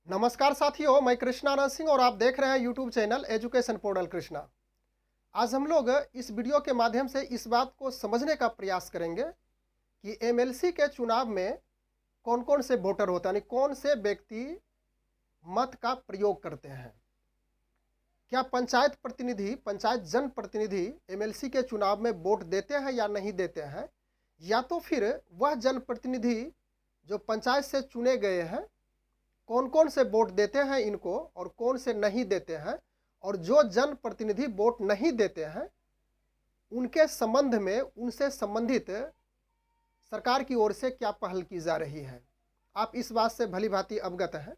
नमस्कार साथियों, मैं कृष्णानंद सिंह और आप देख रहे हैं YouTube channel education portal Krishna. आज हम लोग इस वीडियो के माध्यम से इस बात को समझने का प्रयास करेंगे कि एमएलसी के चुनाव में कौन कौन से वोटर होते हैं, यानी कौन से व्यक्ति मत का प्रयोग करते हैं। क्या पंचायत प्रतिनिधि, पंचायत जनप्रतिनिधि एमएलसी के चुनाव में वोट देते हैं या नहीं देते हैं, या तो फिर वह जनप्रतिनिधि जो पंचायत से चुने गए हैं कौन कौन से वोट देते हैं इनको और कौन से नहीं देते हैं, और जो जनप्रतिनिधि वोट नहीं देते हैं उनके संबंध में उनसे संबंधित सरकार की ओर से क्या पहल की जा रही है। आप इस बात से भली भांति अवगत हैं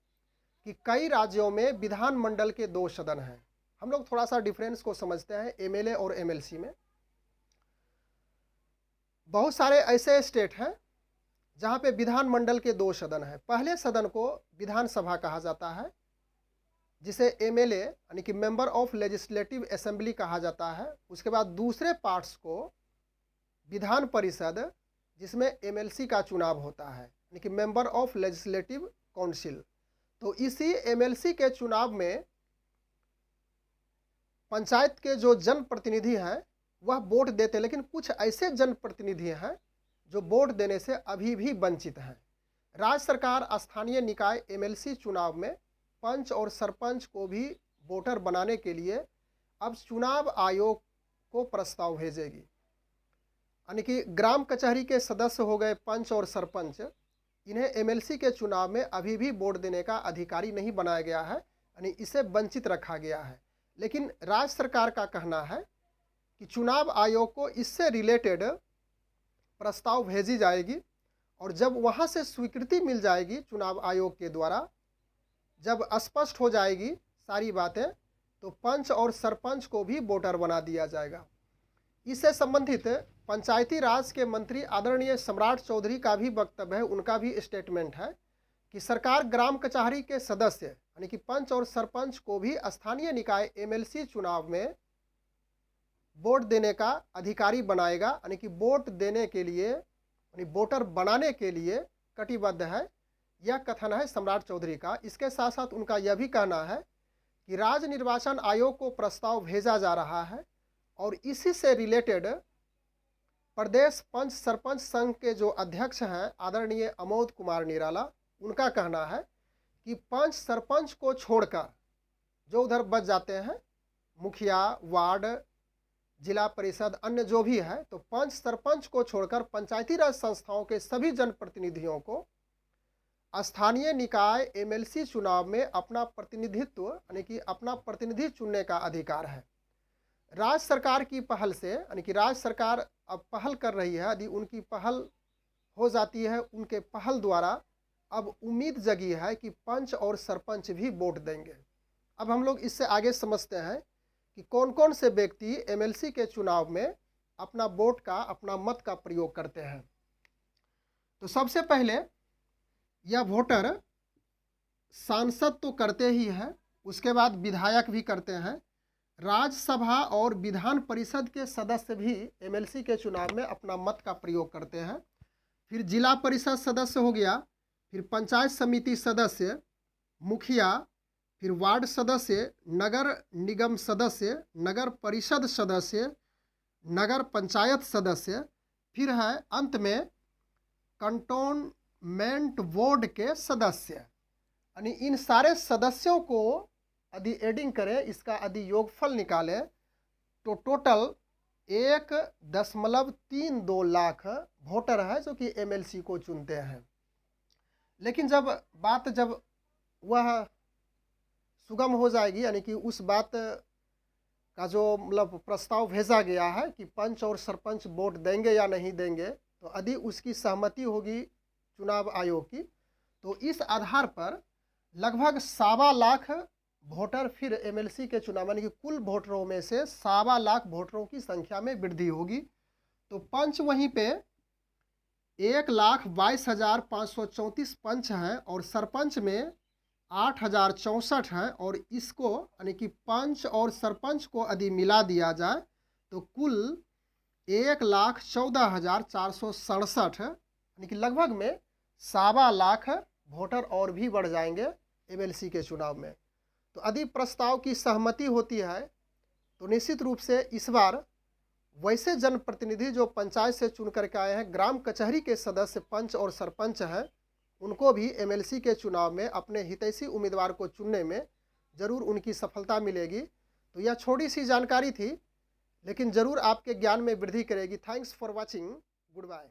कि कई राज्यों में विधानमंडल के 2 सदन हैं। हम लोग थोड़ा सा डिफरेंस को समझते हैं एमएलए और एमएलसी में। बहुत सारे ऐसे स्टेट हैं जहाँ पे विधानमंडल के 2 सदन हैं। पहले सदन को विधानसभा कहा जाता है, जिसे एमएलए यानी कि मेंबर ऑफ लेजिस्लेटिव असेंबली कहा जाता है। उसके बाद दूसरे पार्ट्स को विधान परिषद, जिसमें एमएलसी का चुनाव होता है, यानी कि मेंबर ऑफ लेजिस्लेटिव काउंसिल। तो इसी एमएलसी के चुनाव में पंचायत के जो जनप्रतिनिधि हैं वह वोट देते, लेकिन कुछ ऐसे जनप्रतिनिधि हैं जो वोट देने से अभी भी वंचित हैं। राज्य सरकार स्थानीय निकाय एमएलसी चुनाव में पंच और सरपंच को भी वोटर बनाने के लिए अब चुनाव आयोग को प्रस्ताव भेजेगी। यानी कि ग्राम कचहरी के सदस्य हो गए पंच और सरपंच, इन्हें एमएलसी के चुनाव में अभी भी वोट देने का अधिकारी नहीं बनाया गया है, यानी इसे वंचित रखा गया है। लेकिन राज्य सरकार का कहना है कि चुनाव आयोग को इससे रिलेटेड प्रस्ताव भेजी जाएगी, और जब वहाँ से स्वीकृति मिल जाएगी चुनाव आयोग के द्वारा, जब स्पष्ट हो जाएगी सारी बातें, तो पंच और सरपंच को भी वोटर बना दिया जाएगा। इससे संबंधित पंचायती राज के मंत्री आदरणीय सम्राट चौधरी का भी वक्तव्य है, उनका भी स्टेटमेंट है कि सरकार ग्राम कचहरी के सदस्य यानी कि पंच और सरपंच को भी स्थानीय निकाय एमएलसी चुनाव में वोट देने का अधिकारी बनाएगा, यानी कि वोट देने के लिए यानी वोटर बनाने के लिए कटिबद्ध है। यह कथन है सम्राट चौधरी का। इसके साथ साथ उनका यह भी कहना है कि राज्य निर्वाचन आयोग को प्रस्ताव भेजा जा रहा है, और इसी से रिलेटेड प्रदेश पंच सरपंच संघ के जो अध्यक्ष हैं आदरणीय अमोद कुमार निराला, उनका कहना है कि पंच सरपंच को छोड़कर जो उधर बच जाते हैं, मुखिया, वार्ड, जिला परिषद, अन्य जो भी है, तो पंच सरपंच को छोड़कर पंचायती राज संस्थाओं के सभी जनप्रतिनिधियों को स्थानीय निकाय एमएलसी चुनाव में अपना प्रतिनिधित्व यानी कि अपना प्रतिनिधि चुनने का अधिकार है। राज्य सरकार की पहल से, यानी कि राज्य सरकार अब पहल कर रही है, यदि उनकी पहल हो जाती है, उनके पहल द्वारा अब उम्मीद जगी है कि पंच और सरपंच भी वोट देंगे। अब हम लोग इससे आगे समझते हैं कि कौन कौन से व्यक्ति एमएलसी के चुनाव में अपना वोट का, अपना मत का प्रयोग करते हैं। तो सबसे पहले यह वोटर सांसद तो करते ही हैं, उसके बाद विधायक भी करते हैं, राज्यसभा और विधान परिषद के सदस्य भी एमएलसी के चुनाव में अपना मत का प्रयोग करते हैं। फिर जिला परिषद सदस्य हो गया, फिर पंचायत समिति सदस्य, मुखिया, फिर वार्ड सदस्य, नगर निगम सदस्य, नगर परिषद सदस्य, नगर पंचायत सदस्य, फिर है अंत में कंटोनमेंट बोर्ड के सदस्य। यानी इन सारे सदस्यों को यदि एडिंग करें, इसका यदि योगफल निकालें, तो टोटल 1.32 लाख वोटर है जो कि एमएलसी को चुनते हैं। लेकिन जब वह सुगम हो जाएगी, यानी कि उस बात का जो मतलब प्रस्ताव भेजा गया है कि पंच और सरपंच वोट देंगे या नहीं देंगे, तो यदि उसकी सहमति होगी चुनाव आयोग की, तो इस आधार पर लगभग 1.25 लाख वोटर फिर एमएलसी के चुनाव, यानी कि कुल वोटरों में से 1.25 लाख वोटरों की संख्या में वृद्धि होगी। तो पंच वहीं पे 1,22,534 पंच हैं, और सरपंच में 8,064 है, और इसको यानी कि पंच और सरपंच को यदि मिला दिया जाए तो कुल 1,14,467 यानी कि लगभग में 1.25 लाख वोटर और भी बढ़ जाएंगे एमएलसी के चुनाव में। तो यदि प्रस्ताव की सहमति होती है तो निश्चित रूप से इस बार वैसे जनप्रतिनिधि जो पंचायत से चुन करके आए हैं, ग्राम कचहरी के सदस्य, पंच और सरपंच हैं, उनको भी एमएलसी के चुनाव में अपने हितैषी उम्मीदवार को चुनने में ज़रूर उनकी सफलता मिलेगी। तो यह छोटी सी जानकारी थी, लेकिन ज़रूर आपके ज्ञान में वृद्धि करेगी। Thanks for watching. Good bye.